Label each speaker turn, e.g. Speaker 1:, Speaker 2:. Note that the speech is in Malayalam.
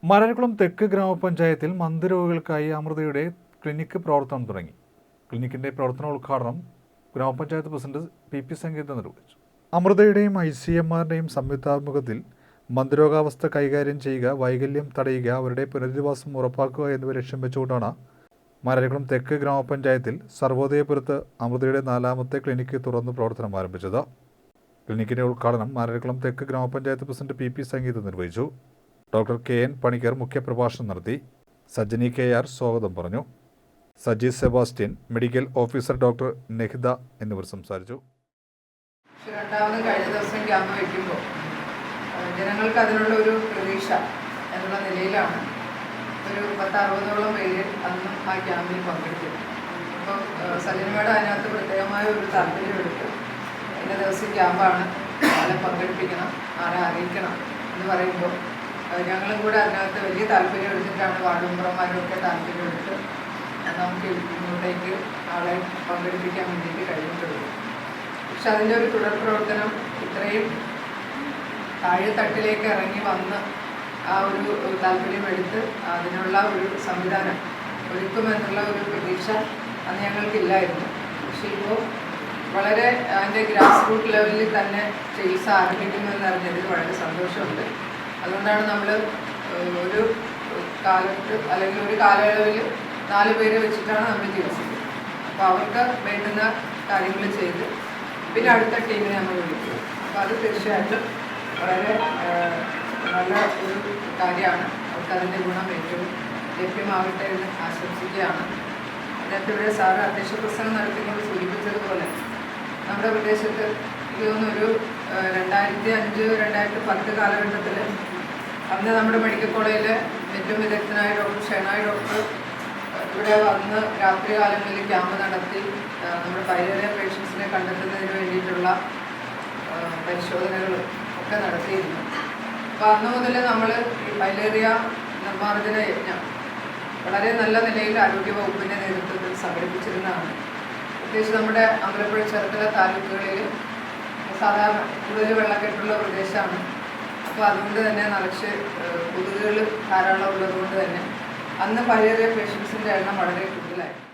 Speaker 1: മലരക്കുളം തെക്ക് ഗ്രാമപഞ്ചായത്തിൽ മന്ദരോഗികൾക്കായി അമൃതയുടെ ക്ലിനിക്ക് പ്രവർത്തനം തുടങ്ങി. ക്ലിനിക്കിന്റെ പ്രവർത്തനോദ്ഘാടനം ഗ്രാമപഞ്ചായത്ത് പ്രസിഡന്റ് പി സംഗീത നിർവഹിച്ചു. അമൃതയുടെയും ICMRന്റെയും സംയുക്താഭിമുഖ്യത്തിൽ മന്ദരോഗാവസ്ഥ കൈകാര്യം ചെയ്യുക, വൈകല്യം തടയുക, അവരുടെ പുനരധിവാസം ഉറപ്പാക്കുക എന്നിവ ലക്ഷ്യം വെച്ചുകൊണ്ടാണ് മലരക്കുളം തെക്ക് ഗ്രാമപഞ്ചായത്തിൽ സർവോദയപുരത്ത് അമൃതയുടെ 4ാമത്തെ ക്ലിനിക്ക് തുറന്ന് പ്രവർത്തനം ആരംഭിച്ചത്. ക്ലിനിക്കിന്റെ ഉദ്ഘാടനം മലരക്കുളം തെക്ക് ഗ്രാമപഞ്ചായത്ത് പ്രസിഡന്റ് പി സംഗീത നിർവഹിച്ചു. ഡോക്ടർ KN പണിക്കർ മുഖ്യപ്രഭാഷണം നടത്തി. സജ്ജനി KR സ്വാഗതം പറഞ്ഞു. Saji Sebastian, medical officer doctor Nehida എന്നിവർ സംസാരിച്ചു.
Speaker 2: രണ്ടാമത് കഴിഞ്ഞ ദിവസം ക്യാമ്പ് വയ്ക്കുമ്പോൾ ജനങ്ങൾക്ക് അതിനുള്ള ഒരു പ്രതീക്ഷ എന്നുള്ള നിലയിലാണ് ഒരു 10-60ഓളം പേര് അന്നും ആ ക്യാമ്പിൽ പങ്കെടുത്തത്. അപ്പോൾ സജനിമയുടെ അതിനകത്ത് പ്രത്യേകമായ ഒരു താല്പര്യമെടുത്ത് ഇന്ന ദിവസം ക്യാമ്പാണ്, ആളെ പങ്കെടുപ്പിക്കണം, ആളെ അറിയിക്കണം എന്ന് പറയുമ്പോൾ ഞങ്ങളും കൂടെ അതിനകത്ത് വലിയ താല്പര്യം എടുത്തിട്ടാണ് വാർഡ് മെമ്പർമാരൊക്കെ താല്പര്യമെടുത്ത് നമുക്ക് ഇങ്ങോട്ടേക്ക് ആളെ പങ്കെടുപ്പിക്കാൻ വേണ്ടിയിട്ട് കഴിഞ്ഞിട്ടുള്ളൂ. പക്ഷെ അതിൻ്റെ ഒരു തുടർ പ്രവർത്തനം ഇത്രയും താഴെത്തട്ടിലേക്ക് ഇറങ്ങി വന്ന് ആ ഒരു താല്പര്യമെടുത്ത് അതിനുള്ള ഒരു സംവിധാനം ഒരുക്കുമെന്നുള്ള ഒരു പ്രതീക്ഷ അന്ന് ഞങ്ങൾക്കില്ലായിരുന്നു. പക്ഷേ ഇപ്പോൾ വളരെ അതിൻ്റെ ഗ്രാസ് റൂട്ട് ലെവലിൽ തന്നെ ചികിത്സ ആരംഭിക്കുമെന്ന് അറിഞ്ഞതിൽ വളരെ സന്തോഷമുണ്ട്. അതുകൊണ്ടാണ് നമ്മൾ ഒരു കാലത്ത് അല്ലെങ്കിൽ ഒരു കാലയളവിൽ 4 പേരെ വെച്ചിട്ടാണ് നമ്മൾ ചികിത്സിക്കുന്നത്. അപ്പോൾ അവർക്ക് വേണ്ടുന്ന കാര്യങ്ങൾ ചെയ്ത് പിന്നെ അടുത്ത ടീമിനെ നമ്മൾ വിളിക്കും. അപ്പോൾ അത് തീർച്ചയായിട്ടും വളരെ നല്ല ഒരു കാര്യമാണ്. അവർക്ക് അതിൻ്റെ ഗുണം ഏറ്റവും ലഭ്യമാകട്ടെ എന്ന് ആശംസിക്കുകയാണ്. നേരത്തെ ഇവിടെ സാറ് അധ്യക്ഷ പ്രസംഗം നടത്തിക്കൊണ്ട് സൂചിപ്പിച്ചതുപോലെ നമ്മുടെ പ്രദേശത്ത് ഇതൊന്നൊരു 2005-2010 കാലഘട്ടത്തിൽ അന്ന് നമ്മുടെ മെഡിക്കൽ കോളേജിലെ ഏറ്റവും വിദഗ്ധനായ ഡോക്ടർ ഷെനായ് ഡോക്ടർ ഇവിടെ വന്ന് രാത്രികാലങ്ങളിൽ ക്യാമ്പ് നടത്തി നമ്മുടെ പൈലേറിയ പേഷ്യൻസിനെ കണ്ടെത്തുന്നതിന് വേണ്ടിയിട്ടുള്ള പരിശോധനകൾ ഒക്കെ നടത്തിയിരുന്നു. അപ്പോൾ അന്ന് മുതൽ നമ്മൾ ഈ പൈലേറിയ നിർമ്മാർജ്ജന യജ്ഞം വളരെ നല്ല നിലയിൽ ആരോഗ്യവകുപ്പിൻ്റെ നേതൃത്വത്തിൽ സംഘടിപ്പിച്ചിരുന്നതാണ്. പ്രത്യേകിച്ച് നമ്മുടെ അമ്പലപ്പുഴ ചെറുക്കല താലൂക്കുകളിൽ സാധാരണ കൂടുതൽ വെള്ളക്കെട്ടുള്ള പ്രദേശമാണ്. അപ്പോൾ അതുകൊണ്ട് തന്നെ നിറച്ച് കൊതുകുകൾ ധാരാളം ഉള്ളതുകൊണ്ട് തന്നെ അന്ന് പൈലേറിയ പേഷ്യൻസിൻ്റെ എണ്ണം വളരെ കൂടുതലായിരുന്നു.